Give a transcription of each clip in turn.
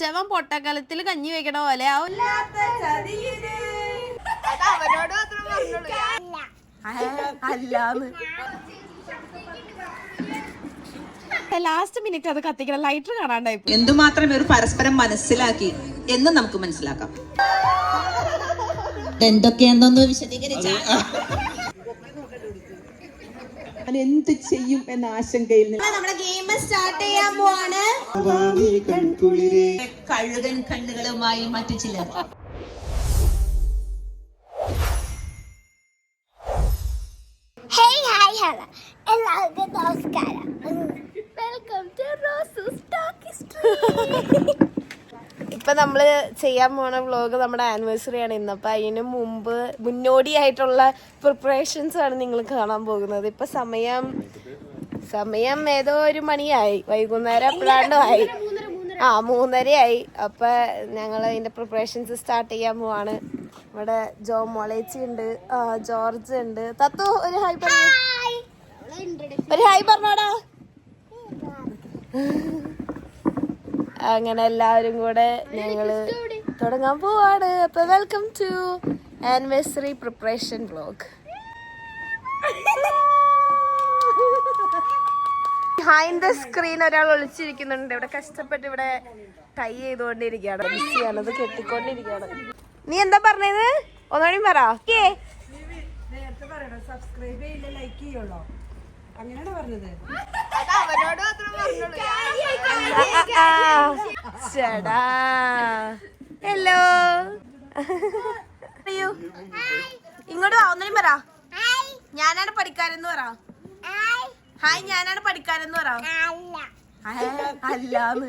ചവൻ പൊട്ടക്കലത്തിൽ കഞ്ഞി വെക്കണ പോലെ അല്ലാന്ന് ലാസ്റ്റ് മിനിറ്റ് അത് കത്തിക്കണം ലൈറ്റർ കാണാണ്ടായി എന്തുമാത്രം ഒരു പരസ്പരം മനസ്സിലാക്കി എന്ന് നമുക്ക് മനസ്സിലാക്കാം. എന്തൊക്കെയാണെന്നൊന്ന് വിശദീകരിച്ചാൽ എന്ത് ചെയ്യും എന്ന ആശങ്കയിൽ നമ്മുടെ ഗെയിം സ്റ്റാർട്ട് ചെയ്യാൻ പോവാണ്. കഴുകൻ കണ്ണുകളുമായി മറ്റു ചിലർ. എല്ലാവർക്കും നമസ്കാരം. Welcome to Rosu's talk street. ഇപ്പൊ നമ്മള് ചെയ്യാൻ പോണ വ്ലോഗ് നമ്മുടെ ആനിവേഴ്സറി ആണ് ഇന്ന്. അപ്പൊ അതിന് മുന്നോടിയായിട്ടുള്ള പ്രിപ്പറേഷൻസ് ആണ് നിങ്ങൾ കാണാൻ പോകുന്നത്. ഇപ്പൊ സമയം ഏതോ 1 മണിയായി, വൈകുന്നേരം എപ്പോഴാണ്ടുമായി. 3:30 അപ്പൊ ഞങ്ങൾ അതിന്റെ പ്രിപ്പറേഷൻസ് സ്റ്റാർട്ട് ചെയ്യാൻ പോവാണ്. ഇവിടെ മോളേച്ചി ഉണ്ട്, ജോർജ് ഉണ്ട്. തത്തു ഒരു ഹായ് പറഞ്ഞോടാ. അങ്ങനെ എല്ലാവരും കൂടെ ഞങ്ങള് തുടങ്ങാൻ പോവാണ്. അപ്പൊ welcome to anniversary preparation vlog. Behind the screen ഒരാൾ ഒളിച്ചിരിക്കുന്നുണ്ട്. ഇവിടെ കഷ്ടപ്പെട്ട് ഇവിടെ ടൈ ചെയ്തുകൊണ്ടിരിക്കുകയാണ്, ബിസിയാണ്, അത് കെട്ടിക്കൊണ്ടിരിക്കുകയാണ്. നീ എന്താ പറഞ്ഞത്? ഒന്നുകൂടി പറ. സബ്സ്ക്രൈബ് ചെയ്യില്ല, ലൈക്ക് ചെയ്യുള്ളൂ, അങ്ങനെയാണ് പറഞ്ഞത്. ഹലോ, ഇങ്ങോട്ട് വാ, ഒന്നും പറ. ഞാനാണ് പഠിക്കാരെന്ന് പറ. ഹായ്, ഞാനാണ് പഠിക്കാരെന്ന് പറ. അല്ലാന്ന്,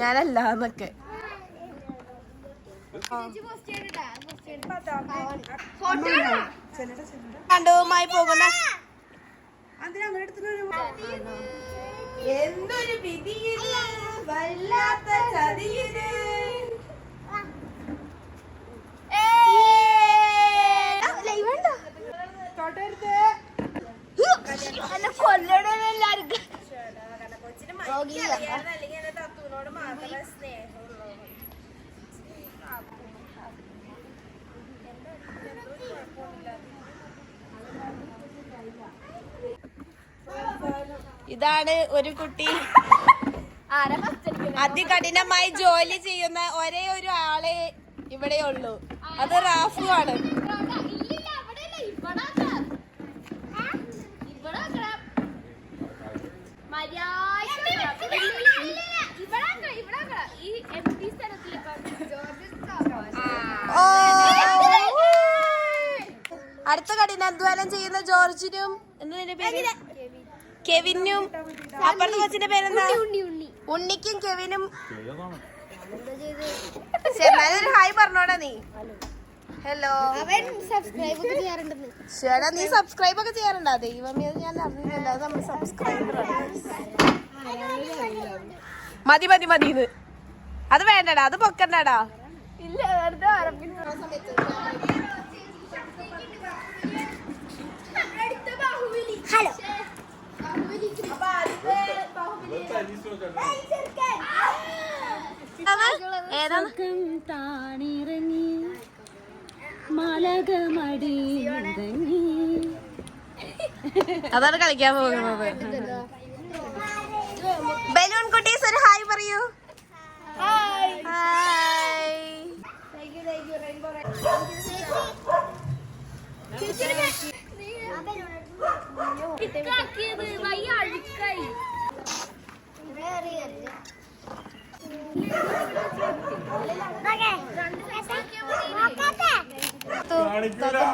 ഞാനല്ലാന്നൊക്കെ. കണ്ടുമായി പോകുന്ന എന്തൊരു വിധിയില് വല്ലാത്ത ചതിയില്. തത്തുവിനോട് മാത്രമേ സ്നേഹമുള്ളൂ. ഇതാണ് ഒരു കുട്ടി, അതികഠിനമായി ജോലി ചെയ്യുന്ന ഒരേ ഒരു ആളെ ഇവിടെ ഉള്ളൂ. അത് റാഫു ആണ്. അടുത്ത കഠിനാധ്വാനം ചെയ്യുന്ന ജോർജിനും എന്താ പേര്, കെവിനും. അപ്പുറത്തെ കൊച്ചിന്റെ പേരെന്താ? ഉണ്ണിക്കും കെവിനും. എന്നാലും ഹായ് പറഞ്ഞോടാ നീ. ഹലോ, ചേട്ടാ നീ സബ്സ്ക്രൈബ് ഒക്കെ ചെയ്യാറുണ്ടോ? ദൈവമേ, അത് ഞാൻ അറിഞ്ഞില്ല. അത് നമ്മൾ സബ്സ്ക്രൈബറാണ്. മതി ഇത്. അത് വേണ്ടടാ, അത് പൊക്കണ്ടടാ. ഇല്ല, വെറുതെ ഹലോ, അതാണ് കളിക്കാൻ പോകുന്നത്. ബലൂൺ കുട്ടീസ് ഒരു ഹായ് പറയൂ.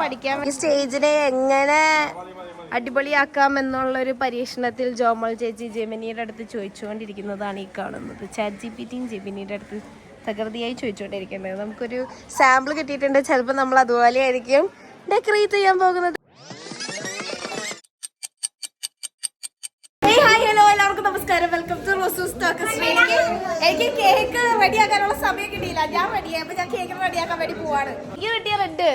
പഠിക്കാൻ സ്റ്റേജിനെ എങ്ങനെ അടിപൊളിയാക്കാം എന്നുള്ളൊരു പരീക്ഷണത്തിൽ ജോമോൾ ചേച്ചി ജെമിനിയുടെ അടുത്ത് ചോദിച്ചുകൊണ്ടിരിക്കുന്നതാണ് ഈ കാണുന്നത്. ചാറ്റ് ജിപിടിയും ജെമിനിയുടെ അടുത്ത് തകൃതിയായി ചോദിച്ചുകൊണ്ടിരിക്കുന്നത്. നമുക്കൊരു സാമ്പിൾ കിട്ടിയിട്ടുണ്ട്. ചിലപ്പോൾ നമ്മൾ അതുപോലെ ആയിരിക്കും ഡെക്കറേറ്റ് ചെയ്യാൻ പോകുന്നത്. എല്ലാവർക്കും നമസ്കാരം. Welcome to Rosu's talk street. എനിക്ക് കേക്ക് റെഡിയാക്കാനുള്ള സമയം കിട്ടിയില്ല. ഞാൻ റെഡിയായി, അപ്പൊ ഞാൻ കേക്ക് റെഡിയാക്കാൻ വേണ്ടി പോവാണ്. ഈ കിട്ടിയ റെഡ്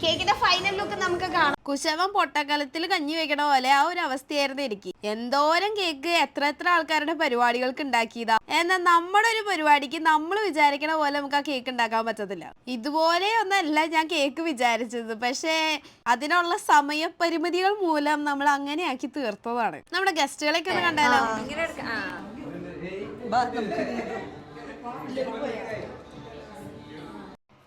കേക്കിന്റെ ഫൈനൽ ലുക്ക് നമുക്ക് കാണാം. കുശവൻ പൊട്ടക്കലത്തിൽ കഞ്ഞി വെക്കണ പോലെ ആ ഒരു അവസ്ഥയായിരുന്നു എനിക്ക്. എന്തോരം കേക്ക് എത്ര ആൾക്കാരുടെ പരിപാടികൾക്ക് ഉണ്ടാക്കിയതാ. എന്നാൽ നമ്മുടെ ഒരു പരിപാടിക്ക് നമ്മൾ വിചാരിക്കണ പോലെ നമുക്ക് ആ കേക്ക് ഉണ്ടാക്കാൻ പറ്റത്തില്ല. ഇതുപോലെ ഒന്നല്ല ഞാൻ കേക്ക് വിചാരിച്ചത്, പക്ഷേ അതിനുള്ള സമയപരിമിതികൾ മൂലം നമ്മൾ അങ്ങനെയാക്കി തീർത്തതാണ്. നമ്മുടെ ഗസ്റ്റുകളൊക്കെ ഒന്ന് കണ്ടാലോ.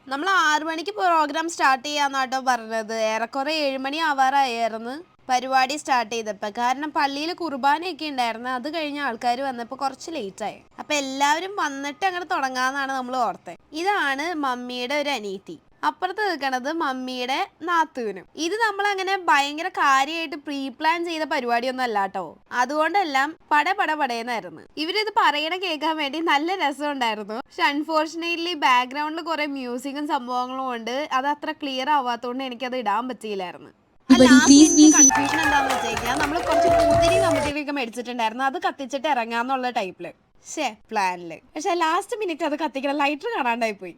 നമ്മൾ 6 മണിക്ക് പ്രോഗ്രാം സ്റ്റാർട്ട് ചെയ്യാന്നാട്ടോ പറഞ്ഞത്. ഏറെക്കുറെ 7 മണി ആവാറായിരുന്നു പരിപാടി സ്റ്റാർട്ട് ചെയ്തപ്പോൾ. കാരണം പള്ളിയിൽ കുർബാനയൊക്കെ ഉണ്ടായിരുന്നു. അത് കഴിഞ്ഞ ആൾക്കാർ വന്നപ്പോൾ കുറച്ച് ലേറ്റായി. അപ്പം എല്ലാവരും വന്നിട്ട് അങ്ങനെ തുടങ്ങാമെന്നാണ് നമ്മൾ ഓർത്തത്. ഇതാണ് മമ്മിയുടെ ഒരു അനിയത്തി. അപ്പുറത്ത് നിൽക്കണത് മമ്മിയുടെ നാത്തൂനും. ഇത് നമ്മളങ്ങനെ ഭയങ്കര കാര്യമായിട്ട് പ്രീ പ്ലാൻ ചെയ്ത പരിപാടിയൊന്നും അല്ല കേട്ടോ. അതുകൊണ്ടെല്ലാം പടപടപടയെന്നായിരുന്നു. ഇവരിത് പറയണ കേൾക്കാൻ വേണ്ടി നല്ല രസം ഉണ്ടായിരുന്നു. പക്ഷെ അൺഫോർച്ചുനേറ്റ്ലി ബാക്ക്ഗ്രൗണ്ടിൽ കുറെ മ്യൂസിക്കും സംഭവങ്ങളും ഉണ്ട്. അത് അത്ര ക്ലിയർ ആവാത്തോണ്ട് എനിക്കത് ഇടാൻ പറ്റിയില്ലായിരുന്നു. കൺഫ്യൂഷൻ എന്താണെന്ന് വെച്ച് കഴിഞ്ഞാൽ നമ്മൾ കുറച്ച് പൂത്തിരി കമ്പത്തിരിയൊക്കെ മേടിച്ചിട്ടുണ്ടായിരുന്നു. അത് കത്തിച്ചിട്ട് ഇറങ്ങാന്നുള്ള ടൈപ്പില് പ്ലാനില്. പക്ഷെ ലാസ്റ്റ് മിനിറ്റ് അത് കത്തിക്കണം ലൈറ്റർ കാണാണ്ടായി പോയി.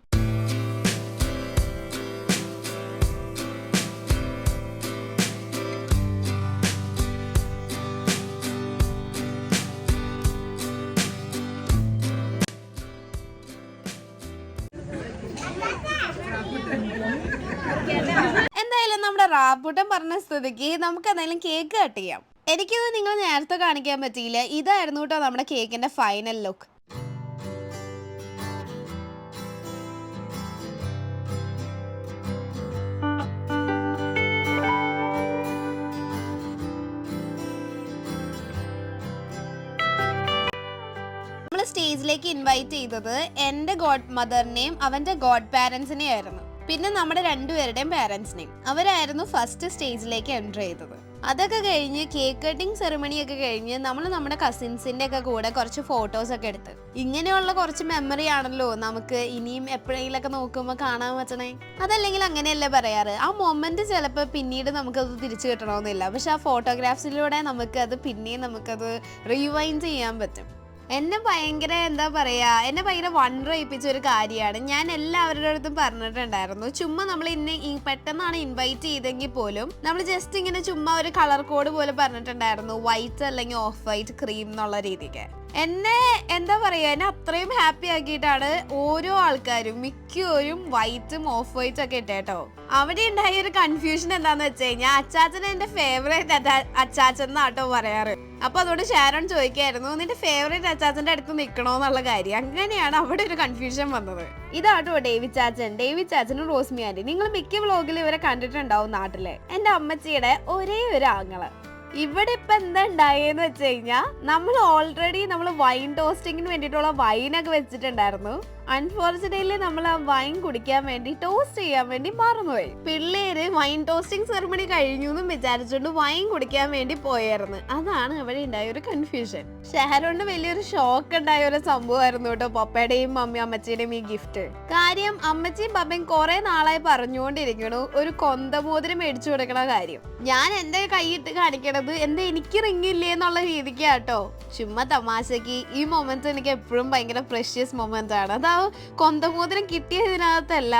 എന്തായാലും നമ്മുടെ റാപ്പൂട്ടൻ പറഞ്ഞ സ്ഥിതിക്ക് നമുക്ക് എന്തായാലും കേക്ക് കട്ട് ചെയ്യാം. എനിക്കിത് നിങ്ങൾ നേരത്തെ കാണിക്കാൻ പറ്റിയില്ല. ഇതായിരുന്നു കേട്ടോ നമ്മുടെ കേക്കിന്റെ ഫൈനൽ ലുക്ക്. സ്റ്റേജിലേക്ക് ഇൻവൈറ്റ് ചെയ്തത് എൻ്റെ ഗോഡ് മദറിനെയും അവന്റെ ഗോഡ് പാരന്റ്സിനെയും ആയിരുന്നു. പിന്നെ നമ്മുടെ രണ്ടുപേരുടെയും പാരന്റ്സിനെയും. അവരായിരുന്നു ഫസ്റ്റ് സ്റ്റേജിലേക്ക് എൻ്റർ ചെയ്തത്. അതൊക്കെ കഴിഞ്ഞ് കേക്ക് കട്ടിങ് സെറിമണി ഒക്കെ കഴിഞ്ഞ് നമ്മൾ നമ്മുടെ കസിൻസിന്റെ ഒക്കെ കൂടെ കുറച്ച് ഫോട്ടോസ് ഒക്കെ എടുത്ത്. ഇങ്ങനെയുള്ള കുറച്ച് മെമ്മറി ആണല്ലോ നമുക്ക് ഇനിയും എപ്പോഴെങ്കിലൊക്കെ നോക്കുമ്പോൾ കാണാൻ പറ്റണേ. അതല്ലെങ്കിൽ അങ്ങനെയല്ലേ പറയാറ്, ആ മൊമെന്റ് ചിലപ്പോൾ പിന്നീട് നമുക്കത് തിരിച്ചു കിട്ടണമെന്നില്ല. പക്ഷെ ആ ഫോട്ടോഗ്രാഫ്സിലൂടെ നമുക്കത് പിന്നെയും നമുക്കത് റീവൈൻഡ് ചെയ്യാൻ പറ്റും. എന്നെ ഭയങ്കര വണ്ടർ ചെയ്യിപ്പിച്ച ഒരു കാര്യമാണ്. ഞാൻ എല്ലാവരുടെ അടുത്തും പറഞ്ഞിട്ടുണ്ടായിരുന്നു, ചുമ്മാ നമ്മൾ പെട്ടെന്നാണ് ഇൻവൈറ്റ് ചെയ്തെങ്കിൽ പോലും നമ്മൾ ജസ്റ്റ് ഇങ്ങനെ ചുമ്മാ ഒരു കളർ കോഡ് പോലെ പറഞ്ഞിട്ടുണ്ടായിരുന്നു, വൈറ്റ് അല്ലെങ്കിൽ ഓഫ് വൈറ്റ് ക്രീം എന്നുള്ള രീതിക്ക്. എന്നെ എന്നെ അത്രയും ഹാപ്പി ആക്കിയിട്ടാണ് ഓരോ ആൾക്കാരും മിക്കവരും വൈറ്റും ഓഫ് വൈറ്റും ഒക്കെ ഇട്ടേട്ടോ. അവിടെ ഉണ്ടായ ഒരു കൺഫ്യൂഷൻ എന്താന്ന് വെച്ച് കഴിഞ്ഞാൽ അച്ചാച്ചൻ എന്റെ ഫേവറേറ്റ് അച്ചാച്ചൻ എന്നാട്ടോ പറയാറ്. അപ്പൊ അതുകൊണ്ട് ഷാരോൺ ചോദിക്കായിരുന്നു, നിന്റെ ഫേവറേറ്റ് അച്ചാച്ചന്റെ അടുത്ത് നിൽക്കണോന്നുള്ള കാര്യം. അങ്ങനെയാണ് അവിടെ ഒരു കൺഫ്യൂഷൻ വന്നത്. ഇതാട്ടോ ഡേവിഡ് ചാച്ചനും റോസ്മി ആന്റി. നിങ്ങൾ മിക്ക വ്ളോഗിൽ ഇവരെ കണ്ടിട്ടുണ്ടാവും നാട്ടിലെ. എന്റെ അമ്മച്ചിയുടെ ഒരേ ഒരു ആങ്ങള്. ഇവിടെ ഇപ്പൊ എന്താ ഉണ്ടായെന്ന് വെച്ച് കഴിഞ്ഞാൽ നമ്മൾ ഓൾറെഡി വൈൻ ടോസ്റ്റിങ്ങിന് വേണ്ടിയിട്ടുള്ള വൈനൊക്കെ വെച്ചിട്ടുണ്ടായിരുന്നു. അൺഫോർച്ചുനേറ്റ്ലി നമ്മൾ ആ വൈൻ കുടിക്കാൻ വേണ്ടി ടോസ്റ്റ് ചെയ്യാൻ വേണ്ടി മറന്നുപോയി. പിള്ളേര് വൈൻ ടോസ്റ്റിംഗ് സെറിമണി കഴിഞ്ഞു എന്നും വിചാരിച്ചുകൊണ്ട് വൈൻ കുടിക്കാൻ വേണ്ടി പോയായിരുന്നു. അതാണ് ഇവിടെ ഉണ്ടായ ഒരു കൺഫ്യൂഷൻ. ഷെഹരോണ്ട് വലിയൊരു ഷോക്ക് ഉണ്ടായ ഒരു സംഭവമായിരുന്നു കേട്ടോ പപ്പയുടെയും അമ്മച്ചിയുടെയും ഈ ഗിഫ്റ്റ്. കാര്യം അമ്മച്ചിയും പപ്പയും കുറെ നാളായി പറഞ്ഞുകൊണ്ടിരിക്കണു ഒരു കൊന്തമോതിരം മേടിച്ചു കൊടുക്കണ കാര്യം. ഞാൻ എന്റെ കൈയിട്ട് കാണിക്കണത് എന്താ എനിക്ക് റിങ് ഇല്ലേ എന്നുള്ള രീതിക്ക് കേട്ടോ. ചുമ്മാ തമാശക്ക്. ഈ മൊമെന്റ് എനിക്ക് എപ്പോഴും ഭയങ്കര പ്രഷ്യസ് മൊമെന്റ് ആണ്. അതാ കൊന്തമോതിരം കിട്ടിയതിനകത്തല്ല,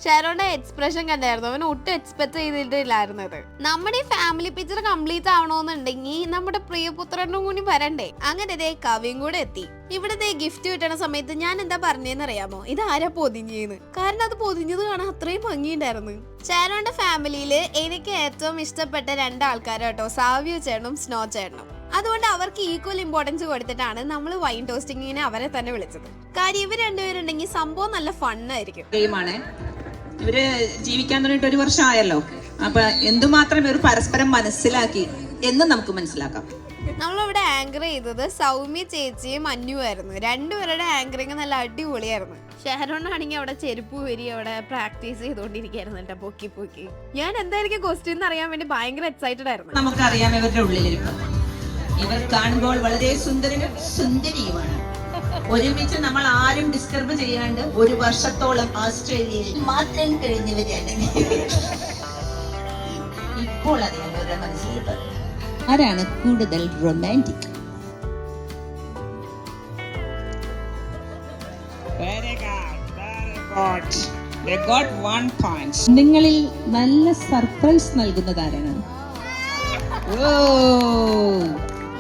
ഷാരോന്റെ എക്സ്പ്രഷൻ കണ്ടായിരുന്നു. അവൻ ഒട്ടും എക്സ്പെക്ട് ചെയ്തിട്ടില്ലായിരുന്നത്. നമ്മുടെ ഈ ഫാമിലി പിക്ചർ കംപ്ലീറ്റ് ആവണമെന്നുണ്ടെങ്കിൽ നമ്മുടെ പ്രിയപുത്രനും കൂടി വരണ്ടേ. അങ്ങനെ കവിയും കൂടെ എത്തി. ഇവിടുത്തെ ഗിഫ്റ്റ് കിട്ടണ സമയത്ത് ഞാൻ എന്താ പറഞ്ഞതെന്ന് അറിയാമോ, ഇത് ആരാ പൊതിഞ്ഞെന്ന്. കാരണം അത് പൊതിഞ്ഞത് കാണാൻ അത്രയും ഭംഗിയുണ്ടായിരുന്നു. ഷാരോന്റെ ഫാമിലിയിൽ എനിക്ക് ഏറ്റവും ഇഷ്ടപ്പെട്ട 2 ആൾക്കാരാട്ടോ, സാവ്യു ചേട്ടനും സ്നോ ചേട്ടനും. അതുകൊണ്ട് അവർക്ക് ഈക്വൽ ഇമ്പോർട്ടൻസ് കൊടുത്തിട്ടാണ് നമ്മൾ വൈൻ ടോസ്റ്റിങ്ങിനെ അവരെ തന്നെ വിളിച്ചത്. കാര്യം ഇവർ രണ്ടുപേരുണ്ടെങ്കിൽ സംഭവം നല്ല ഫണ്ണായിരിക്കും. ഇവര് ജീവിക്കാൻ തുടങ്ങിയിട്ട് 1 വർഷം ആയല്ലോ. അപ്പൊ എന്തുമാത്രം ഇവർ പരസ്പരം മനസ്സിലാക്കി എന്ന് നമുക്ക് മനസ്സിലാക്കാം. നമ്മളിവിടെ ആങ്കർ ചെയ്തത് സൗമ്യ ചേച്ചിയും മഞ്ഞുവായിരുന്നു. രണ്ടുപേരുടെ ആങ്കറിങ് നല്ല അടിപൊളിയായിരുന്നു. ഷെഹരോണാണെങ്കിൽ അവിടെ ചെരുപ്പ് വരി അവിടെ പ്രാക്ടീസ് ചെയ്തോണ്ടിരിക്കായിരുന്നു കേട്ടോ, പൊക്കി. ഞാൻ എന്തായിരിക്കും ക്വസ്റ്റ്യൻ അറിയാൻ വേണ്ടി ഭയങ്കര എക്സൈറ്റഡ് ആയിരുന്നു. നമുക്കറിയാം ഇവരുടെ ഉള്ളിലിരിക്കും. ഇവർ കാണുമ്പോൾ വളരെ സുന്ദരനും സുന്ദരിയുമാണ്. ഒരുമിച്ച് നമ്മൾ ആരും ഡിസ്റ്റർബ് ചെയ്യാണ്ട് 1 വർഷത്തോളം ഓസ്ട്രേലിയയിൽ മാത്രം കഴിഞ്ഞവരാണ്. ഇപ്പോൾ അറിയാം ഇവരുടെ മനസ്സിൽ ആരാണ് കൂടുതൽ romantic. Very good. They got 1 point. നിങ്ങളിൽ നല്ല സർപ്രൈസ് നൽകുന്നതാരാണ്?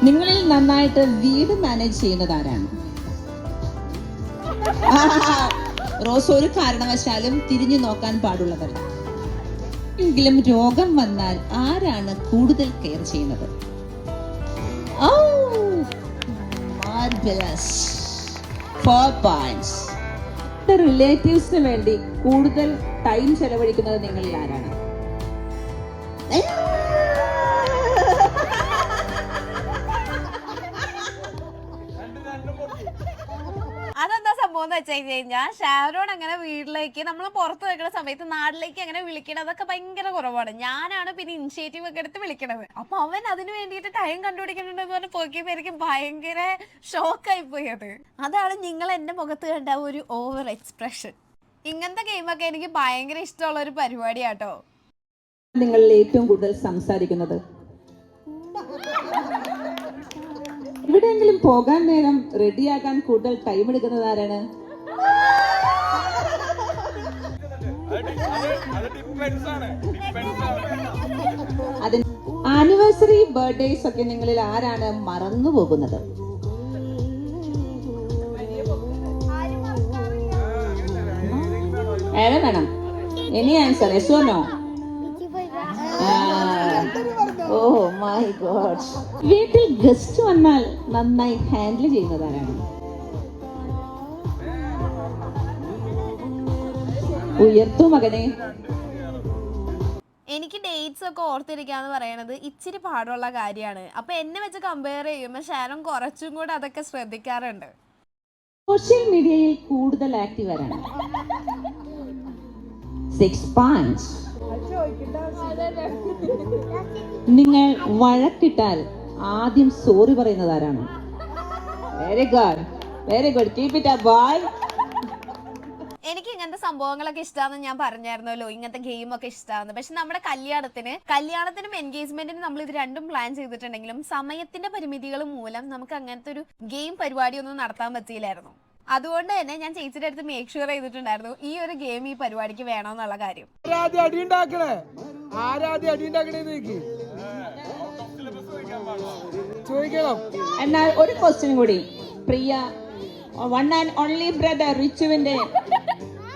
നിങ്ങളിൽ നന്നായിട്ട് വീട് മാനേജ് ചെയ്യുന്നതാരാണ്? റോസ് ഒരു കാരണവശാലും തിരിഞ്ഞു നോക്കാൻ പാടുള്ളതല്ല. എങ്കിലും രോഗം വന്നാൽ ആരാണ് കൂടുതൽ കെയർ ചെയ്യുന്നത്? മാർവലസ്. 4 points. റിലേറ്റീവ്സിന് വേണ്ടി കൂടുതൽ ടൈം ചെലവഴിക്കുന്നത് നിങ്ങളിൽ ആരാണ്? അതെന്താ സംഭവം എന്ന് വെച്ച് കഴിഞ്ഞാൽ ഷാരോൺ അങ്ങനെ വീട്ടിലേക്ക് നമ്മൾ പുറത്ത് വെക്കുന്ന സമയത്ത് നാട്ടിലേക്ക് അങ്ങനെ വിളിക്കണം അതൊക്കെ ഭയങ്കര കുറവാണ്. ഞാനാണ് പിന്നെ ഇനിഷ്യേറ്റീവ് ഒക്കെ എടുത്ത് വിളിക്കണത്. അപ്പൊ അവൻ അതിന് വേണ്ടിയിട്ട് ടൈം കണ്ടുപിടിക്കുന്നുണ്ടെന്ന് പറഞ്ഞ് പോക്കിയപ്പോ എനിക്ക് ഭയങ്കര ഷോക്കായി പോയി. അതാണ് നിങ്ങൾ എന്റെ മുഖത്ത് കണ്ട ഒരു ഓവർ എക്സ്പ്രഷൻ. ഇങ്ങനത്തെ ഗെയിമൊക്കെ എനിക്ക് ഭയങ്കര ഇഷ്ടമുള്ള ഒരു പരിപാടിയാട്ടോ. നിങ്ങൾ ഏറ്റവും കൂടുതൽ സംസാരിക്കുന്നത്? എവിടെയെങ്കിലും പോകാൻ നേരം റെഡിയാക്കാൻ കൂടുതൽ ടൈം എടുക്കുന്നത് ആരാണ്? അതിന് ആനിവേഴ്സറി ബർത്ത്ഡേസ് ഒക്കെ നിങ്ങളിൽ ആരാണ് മറന്നു പോകുന്നത്? ഏറെ വേണം. Any answer yes or no? Oh my god. വീട്ടിൽ ഗസ്റ്റ് വന്നാൽ നന്നായി ഹാൻഡിൽ ചെയ്യുന്നതാരാണ്? ഉയർത്തു മകനെ. എനിക്ക് ഡേറ്റ്സ് ഒക്കെ ഓർത്തിരിക്കാന്ന് പറയണത് ഇച്ചിരി പാടുള്ള കാര്യമാണ്. അപ്പൊ എന്നെ വെച്ച് കമ്പയർ ചെയ്യുമ്പോൾ ഷാരോൺ കുറച്ചും കൂടെ അതൊക്കെ ശ്രദ്ധിക്കാറുണ്ട്. സോഷ്യൽ മീഡിയയിൽ കൂടുതൽ ആക്റ്റീവ് ആരാണ്? 6 points. നിങ്ങൾ വഴക്കിട്ടാൽ ആദ്യം സോറി പറയുന്നത് ആരാണ്? Very good, very good. Keep it up boy. എനിക്ക് ഇങ്ങനത്തെ സംഭവങ്ങളൊക്കെ ഇഷ്ടമാണെന്ന് ഞാൻ പറഞ്ഞായിരുന്നല്ലോ, ഇങ്ങനത്തെ ഗെയിമൊക്കെ ഇഷ്ടമാണ്. പക്ഷെ നമ്മുടെ കല്യാണത്തിനും എൻഗേജ്മെന്റിനും നമ്മൾ ഇത് രണ്ടും പ്ലാൻ ചെയ്തിട്ടുണ്ടെങ്കിലും സമയത്തിന്റെ പരിമിതികൾ മൂലം നമുക്ക് അങ്ങനത്തെ ഒരു ഗെയിം പരിപാടിയൊന്നും നടത്താൻ പറ്റിയില്ലായിരുന്നു. അതുകൊണ്ട് തന്നെ ഞാൻ ചേച്ചിയുടെ അടുത്ത് മേക്ക് ഷുവർ ചെയ്തിട്ടുണ്ടായിരുന്നു ഈ ഒരു ഗെയിം ഈ പരിപാടിക്ക് വേണമെന്നുള്ള കാര്യം. എന്നാൽ ഒരു ക്വസ്റ്റ്യൻ കൂടി. പ്രിയ വൺ ആൻഡ് ഓൺലി ബ്രദർ റിച്ചുവിന്റെ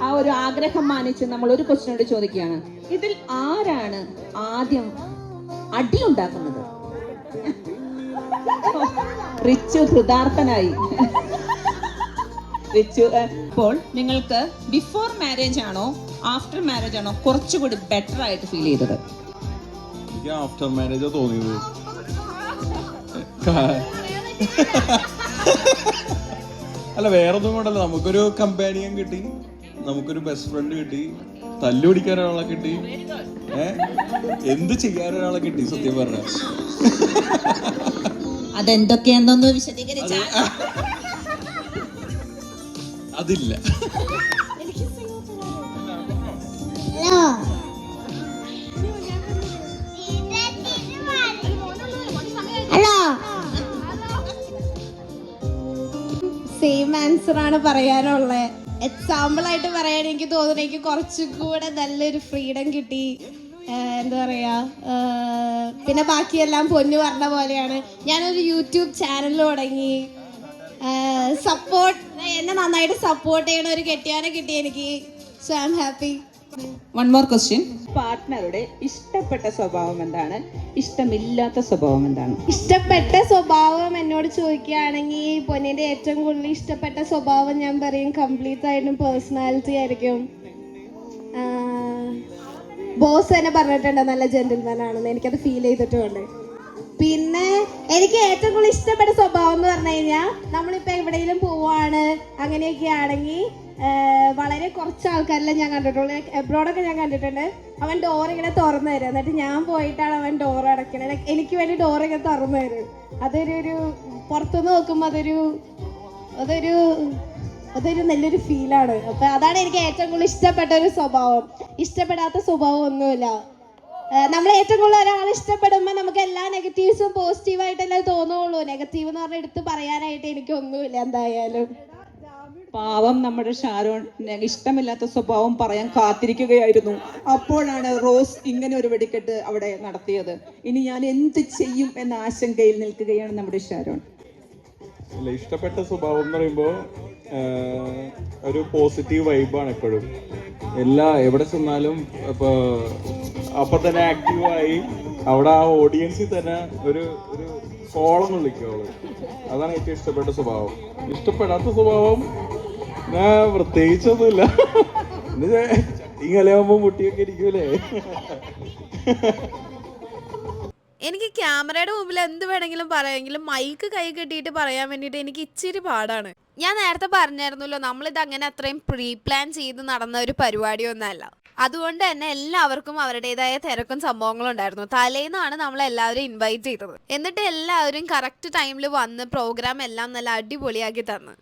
ആ ഒരു ആഗ്രഹം മാനിച്ച് നമ്മൾ ഒരു ക്വസ്റ്റ്യൻ കൂടി ചോദിക്കുകയാണ്. ഇതിൽ ആരാണ് ആദ്യം അടി ഉണ്ടാക്കുന്നത്? റിച്ചു കൃതാർത്ഥനായി. ഇപ്പോൾ നിങ്ങൾക്ക് ബിഫോർ മാരേജ് ആണോ ആഫ്റ്റർ മാരേജ് ആണോ കുറച്ചുകൂടി ബെറ്റർ ആയിട്ട് ഫീൽ ചെയ്തത്? എനിക്ക് ആഫ്റ്റർ മാരേജ് തോന്നിയത്. അല്ല വേറൊന്നും കൊണ്ടല്ല, നമുക്കൊരു കമ്പാനിയൻ കിട്ടി, നമുക്കൊരു ബെസ്റ്റ് ഫ്രണ്ട് കിട്ടി, തല്ലു പിടിക്കാൻ ഒരാളെ കിട്ടി, എന്ത് ചെയ്യാൻ ഒരാളെ കിട്ടി. സത്യം പറഞ്ഞ അതെന്തൊക്കെയാണെന്നൊന്ന് വിശദീകരിച്ച. അതില്ല. സെയിം ആൻസർ ആണ് പറയാനുള്ളത്. എക്സാമ്പിൾ ആയിട്ട് പറയാൻ എനിക്ക് തോന്നുന്നു എനിക്ക് കുറച്ചും കൂടെ നല്ലൊരു ഫ്രീഡം കിട്ടി. എന്താ പറയാ, പിന്നെ ബാക്കിയെല്ലാം പൊന്നു പറഞ്ഞ പോലെയാണ്. ഞാനൊരു യൂട്യൂബ് ചാനൽ തുടങ്ങി. എന്നെ നന്നായിട്ട് സപ്പോർട്ട് ചെയ്യണ ഒരു കെട്ടിയാനെ കിട്ടി എനിക്ക്. So I am happy. One more question. പാർട്ട്ണറുടെ ഇഷ്ടപ്പെട്ട സ്വഭാവം എന്താണ്? ഇഷ്ടമില്ലാത്ത സ്വഭാവം എന്താണ്? ഇഷ്ടപ്പെട്ട സ്വഭാവം എന്നോട് ചോദിക്കുകയാണെങ്കിൽ പൊന്നിന്റെ ഏറ്റവും കൂടുതൽ ഇഷ്ടപ്പെട്ട സ്വഭാവം ഞാൻ പറയും കംപ്ലീറ്റ് ആയിട്ടും പേഴ്സണാലിറ്റി ആയിരിക്കും. ബോസ് തന്നെ പറഞ്ഞിട്ടുണ്ട് നല്ല ജെന്റിൽമാൻ ആണെന്ന്, എനിക്കത് ഫീൽ ചെയ്തിട്ടുണ്ട്. പിന്നെ എനിക്ക് ഏറ്റവും കൂടുതൽ ഇഷ്ടപ്പെട്ട സ്വഭാവം എന്ന് പറഞ്ഞു കഴിഞ്ഞാൽ നമ്മളിപ്പോൾ എവിടെയെങ്കിലും പോവാണ് അങ്ങനെയൊക്കെ ആണെങ്കിൽ വളരെ കുറച്ച് ആൾക്കാരെല്ലാം ഞാൻ കണ്ടിട്ടുള്ളൂ. എബ്രോഡൊക്കെ ഞാൻ കണ്ടിട്ടുണ്ട്. അവൻ ഡോർ ഇങ്ങനെ തുറന്നു തരും, എന്നിട്ട് ഞാൻ പോയിട്ടാണ് അവൻ ഡോർ അടയ്ക്കണത്. എനിക്ക് വേണ്ടി ഡോർ ഇങ്ങനെ തുറന്നു തരും. അതൊരു പുറത്തുനിന്ന് നോക്കുമ്പോൾ അതൊരു നല്ലൊരു ഫീലാണ്. അപ്പം അതാണ് എനിക്ക് ഏറ്റവും കൂടുതൽ ഇഷ്ടപ്പെട്ട ഒരു സ്വഭാവം. ഇഷ്ടപ്പെടാത്ത സ്വഭാവം ഒന്നുമില്ല. നമ്മൾ ഏറ്റവും കൂടുതൽ ഒരാൾ ഇഷ്ടപ്പെടുമ്പോൾ നമുക്ക് എല്ലാ നെഗറ്റീവ്സും പോസിറ്റീവായിട്ടല്ലേ തോന്നുള്ളൂ. നെഗറ്റീവ് എന്ന് പറഞ്ഞാൽ എടുത്ത് പറയാനായിട്ട് എനിക്കൊന്നുമില്ല എന്തായാലും. പാവം നമ്മുടെ ഷാരോൺ ഇഷ്ടമില്ലാത്ത സ്വഭാവം പറയാൻ കാത്തിരിക്കുകയായിരുന്നു. അപ്പോഴാണ് റോസ് ഇങ്ങനെ ഒരു വെടിക്കെട്ട് അവിടെ നടത്തിയത്. ഇനി ഞാൻ എന്ത് ചെയ്യും എന്ന ആശങ്കയിൽ നിൽക്കുകയാണ് നമ്മുടെ ഷാരോൺ. ഇഷ്ടപ്പെട്ട സ്വഭാവം എന്ന് പറയുമ്പോൾ ഒരു പോസിറ്റീവ് വൈബാണ് എപ്പോഴും. എവിടെ ചെന്നാലും അപ്പൊ തന്നെ ആക്റ്റീവായി അവിടെ ആ ഓഡിയൻസിൽ തന്നെ ഒരു കോളം വിളിക്കുള്ളൂ. അതാണ് ഏറ്റവും ഇഷ്ടപ്പെട്ട സ്വഭാവം. ഇഷ്ടപ്പെടാത്ത സ്വഭാവം പ്രത്യേകിച്ചൊന്നുമില്ല. ഇങ്ങനെയാകുമ്പോ മുട്ടിയൊക്കെ ഇരിക്കൂലേ. എനിക്ക് ക്യാമറയുടെ മുമ്പിൽ എന്ത് വേണമെങ്കിലും പറയാമെങ്കിലും മൈക്ക് കൈ കെട്ടിയിട്ട് പറയാൻ വേണ്ടിയിട്ട് എനിക്ക് ഇച്ചിരി പാടാണ്. ഞാൻ നേരത്തെ പറഞ്ഞായിരുന്നല്ലോ, നമ്മളിത് അങ്ങനെ അത്രയും പ്രീ പ്ലാൻ ചെയ്ത് നടന്ന ഒരു പരിപാടിയൊന്നുമല്ല. അതുകൊണ്ട് തന്നെ എല്ലാവർക്കും അവരുടേതായ തിരക്കും സംഭവങ്ങളും ഉണ്ടായിരുന്നു. തലേന്നാണ് നമ്മളെല്ലാവരും ഇൻവൈറ്റ് ചെയ്തത്. എന്നിട്ട് എല്ലാവരും കറക്റ്റ് ടൈമിൽ വന്ന് പ്രോഗ്രാം എല്ലാം നല്ല അടിപൊളിയാക്കി തന്നു.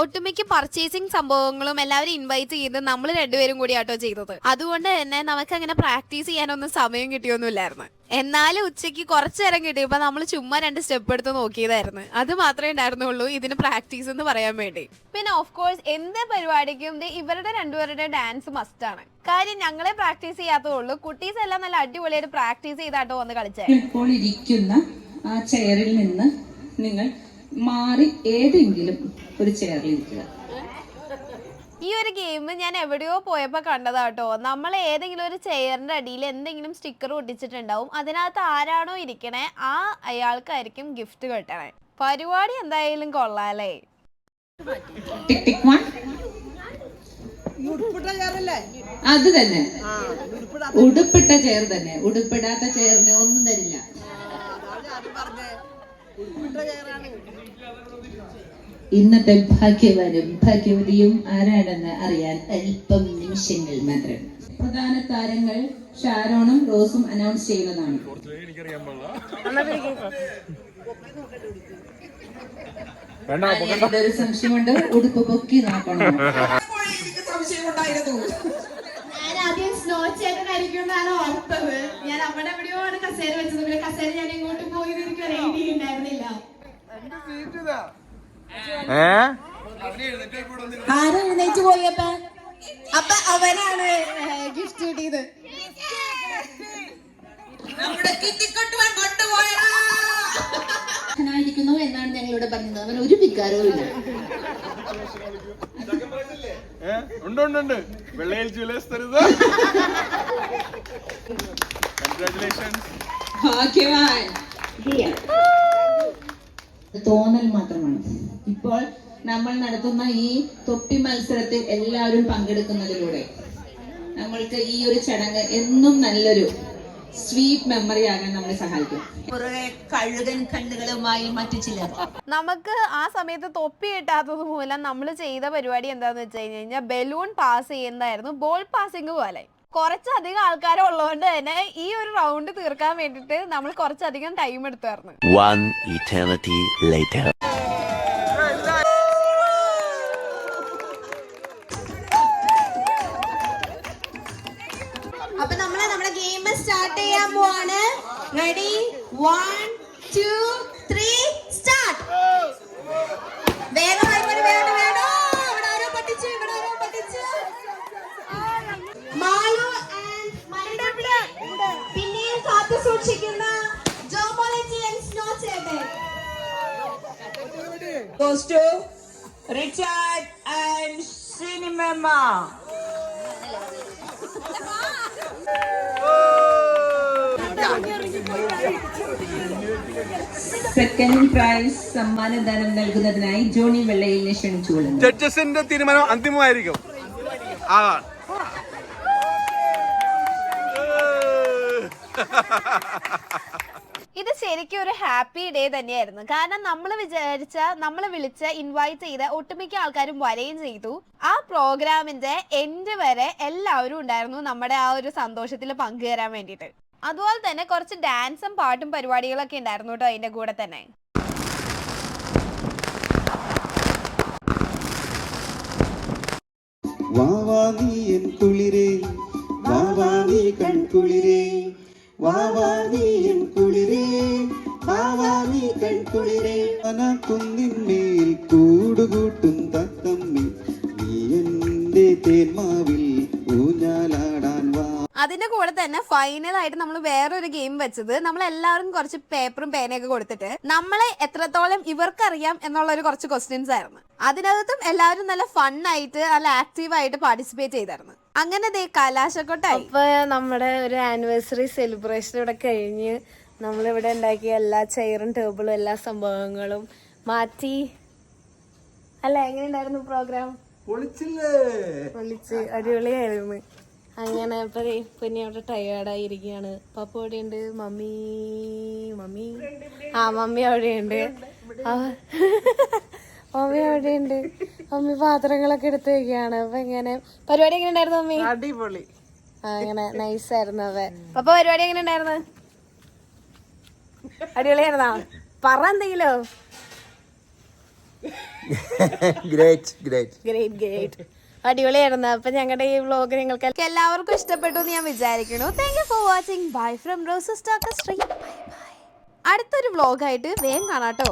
ഒട്ടുമിക്ക പർച്ചേസിങ് സംഭവങ്ങളും എല്ലാവരും ഇൻവൈറ്റ് ചെയ്ത് നമ്മൾ രണ്ടുപേരും കൂടി ആട്ടോ ചെയ്തത്. അതുകൊണ്ട് തന്നെ നമുക്ക് അങ്ങനെ പ്രാക്ടീസ് ചെയ്യാനൊന്നും സമയം കിട്ടിയൊന്നുമില്ലായിരുന്നു. എന്നാലും ഉച്ചയ്ക്ക് കുറച്ചു നേരം കിട്ടിയപ്പോൾ നമ്മൾ ചുമ്മാ 2 സ്റ്റെപ്പ് എടുത്ത് നോക്കിയതായിരുന്നു. അത് മാത്രമേ ഉണ്ടായിരുന്നുള്ളൂ ഇതിന് പ്രാക്ടീസ് എന്ന് പറയാൻ വേണ്ടി. പിന്നെ ഓഫ് കോഴ്സ് എന്ത് പരിപാടിക്കും ഇവരുടെ രണ്ടുപേരുടെ ഡാൻസ് മസ്റ്റാണ്. കാര്യം ഞങ്ങളെ പ്രാക്ടീസ് ചെയ്യാത്തതുള്ളൂ, കുട്ടീസ് എല്ലാം നല്ല അടിപൊളിയായിട്ട് പ്രാക്ടീസ് ചെയ്താട്ടോ വന്ന് കളിച്ചത്. ഇപ്പോൾ ഇരിക്കുന്ന ആ ചെയറിൽ നിന്ന് നിങ്ങൾ മാറി ഏതെങ്കിലും ഒരു ചെയറിൽ ഇരിക്കുക. ഈ ഒരു ഗെയിം ഞാൻ എവിടെയോ പോയപ്പോൾ കണ്ടതാട്ടോ. നമ്മൾ ഏതെങ്കിലും ഒരു ചെയറിന്റെ അടിയിൽ എന്തെങ്കിലും സ്റ്റിക്കർ ഒട്ടിച്ചിട്ടുണ്ടാവും. അതിനകത്ത് ആരാണോ ഇരിക്കണേ അയാൾക്കായിരിക്കും ഗിഫ്റ്റ് കിട്ടണേ. പരിപാടി എന്തായാലും കൊള്ളാലേ. അത് തന്നെ, ഉടുപ്പിട്ട ചെയർ തന്നെ. ഉടുപ്പിടാത്ത ചെയറിന് ഒന്നും തരില്ല. ഇന്നത്തെ ഭാഗ്യവാനും ഭാഗ്യവതിയും ആരാണെന്ന് അറിയാൻ അല്പം നിമിഷങ്ങൾ മാത്രം. പ്രധാന താരങ്ങൾ ഷാരോണും റോസും അനൗൺസ് ചെയ്യുന്നതാണ്. ഒരു സംശയമുണ്ട്, ഉടുപ്പ് പൊക്കി നോക്കണം. ഞാൻ ആദ്യം സ്നോ ചേട്ടനായിരിക്കും എന്നാണ് ഓർത്തത്. ഞാൻ അവിടെ എവിടെയോ ആണ് കസേര വെച്ചത്. പിന്നെ കസേര ഞാൻ ഇങ്ങോട്ട് പോയി എനിക്ക് ഒരു ഐഡിയ ഉണ്ടായിരുന്നില്ല. ആരും എഴുന്നേറ്റ് പോയപ്പോ അപ്പൊ അവനാണ് ഗിഫ്റ്റ് കിട്ടിയത്. ായിരിക്കുന്നു എന്നാണ് ഞങ്ങളിവിടെ പറഞ്ഞത്. അവൻ ഒരു വികാരവും ഇല്ല. തോന്നൽ മാത്രമാണ്. ഇപ്പോൾ നമ്മൾ നടത്തുന്ന ഈ തൊപ്പി മത്സരത്തിൽ എല്ലാവരും പങ്കെടുക്കുന്നതിലൂടെ നമ്മൾക്ക് ഈ ഒരു ചടങ്ങ് എന്നും നല്ലൊരു സ്വീറ്റ് മെമ്മറി ആകാൻ നമ്മളെ സഹായിക്കും. കഴുകൻ കണ്ണുകളുമായി മറ്റു ചിലർ. നമുക്ക് ആ സമയത്ത് തൊപ്പി കിട്ടാത്തത് മൂലം നമ്മൾ ചെയ്ത പരിപാടി എന്താന്ന് വെച്ച് കഴിഞ്ഞാൽ ബലൂൺ പാസ് ചെയ്യുന്നതായിരുന്നു. ബോൾ പാസിംഗ് പോലെ. കുറച്ചധികം ആൾക്കാരുള്ളതുകൊണ്ട് തന്നെ ഈ ഒരു റൗണ്ട് തീർക്കാൻ വേണ്ടിയിട്ട് നമ്മൾ കുറച്ചധികം ടൈം എടുത്തായിരുന്നു. അപ്പൊ നമ്മുടെ ഗെയിം സ്റ്റാർട്ട് ചെയ്യാൻ പോവാണ്. Ready, 1 2 3 start. വേഗം വേഗം വേഗം. ഇവിടെ ആരോ പറ്റിച്ചു. മാലു ആൻഡ് മരടപ്പി പിന്നെയും കാത്തു സൂക്ഷിക്കുന്ന ജോമോളജി ആൻഡ് സ്നോ ചേട്ടൻ. Goes to Richard and Cinemama. Second prize സമ്മാനദാനം നൽകുന്നതിനായി ജോണി വെള്ളയിലിനെ ക്ഷണിച്ചുകൊള്ളുന്നു. ജഡ്ജസിന്റെ തീരുമാനം അന്തിമമായിരിക്കും. ഇത് ശരിക്കും ഒരു ഹാപ്പി ഡേ തന്നെയായിരുന്നു. കാരണം നമ്മൾ വിളിച്ച് ഇൻവൈറ്റ് ചെയ്ത ഒട്ടുമിക്ക ആൾക്കാരും വരികയും ചെയ്തു. ആ പ്രോഗ്രാമിന്റെ എൻഡ് വരെ എല്ലാവരും ഉണ്ടായിരുന്നു നമ്മുടെ ആ ഒരു സന്തോഷത്തിൽ പങ്കുചേരാൻ വേണ്ടിയിട്ട്. അതുപോലെ തന്നെ കുറച്ച് ഡാൻസും പാട്ടും പരിപാടികളൊക്കെ ഉണ്ടായിരുന്നു കേട്ടോ അതിന്റെ കൂടെ തന്നെ. വാവാനി എൻ കുളിരേ, വാവാനി കൺകുളിരേ, വാവാനി എൻ കുളിരേ. കുന്നിന്മേൽ കൂടുകൂട്ടും തത്തമ്മി നീ എന്റെ തേന്മാവിൽ ഊഞ്ഞാലാടാൻ വാ. അതിന്റെ കൂടെ തന്നെ ഫൈനൽ ആയിട്ട് നമ്മൾ വേറൊരു ഗെയിം വെച്ചത്, നമ്മൾ എല്ലാവരും കുറച്ച് പേപ്പറും പേനയൊക്കെ കൊടുത്തിട്ട് നമ്മളെ എത്രത്തോളം ഇവർക്കറിയാം എന്നുള്ള ഒരു കുറച്ച് ക്വസ്റ്റ്യൻസ് ആയിരുന്നു. അതിനകത്തും എല്ലാവരും നല്ല ഫണ്ണായിട്ട് നല്ല ആക്റ്റീവായിട്ട് പാർട്ടിസിപ്പേറ്റ് ചെയ്തായിരുന്നു. അങ്ങനെ ദേ കലാശക്കൊട്ടായി. അപ്പൊ നമ്മുടെ ഒരു ആനിവേഴ്സറി സെലിബ്രേഷൻ ഇവിടെ കഴിഞ്ഞ് നമ്മളിവിടെ ഉണ്ടാക്കിയ എല്ലാ ചെയറും ടേബിളും എല്ലാ സംഭവങ്ങളും മാറ്റി. അല്ല, എങ്ങനെയുണ്ടായിരുന്നു പ്രോഗ്രാം? പൊളിച്ച് അടിപൊളിയായിരുന്നു. അങ്ങനെ ഇപ്പൊ പിന്നെ അവിടെ ടയേർഡായിരിക്കുകയാണ്. പപ്പ അവിടെയുണ്ട്, മമ്മി മമ്മി അവിടെയുണ്ട്, മമ്മി അവിടെയുണ്ട്. മമ്മി പാത്രങ്ങളൊക്കെ എടുത്ത് വെക്കുകയാണ്. അപ്പൊ എങ്ങനെ പരിപാടി എങ്ങനെ ഉണ്ടായിരുന്നു മമ്മി? അടിപൊളി. അങ്ങനെ നൈസായിരുന്നു. പപ്പ പരിപാടി എങ്ങനെ ഉണ്ടായിരുന്നു? അടിപൊളിയായിരുന്നോ? പറ എന്തെങ്കിലും. ഗ്രേറ്റ് അടിപൊളിയായിരുന്നു. അപ്പൊ ഞങ്ങളുടെ ഈ വ്ലോഗ് നിങ്ങൾക്ക് എല്ലാവർക്കും ഇഷ്ടപ്പെട്ടു എന്ന് ഞാൻ വിചാരിക്കുന്നു. Thank you for watching. Bye from roses talk street. Bye bye. അടുത്തൊരു വ്ലോഗായിട്ട് വേഗം കാണാട്ടോ.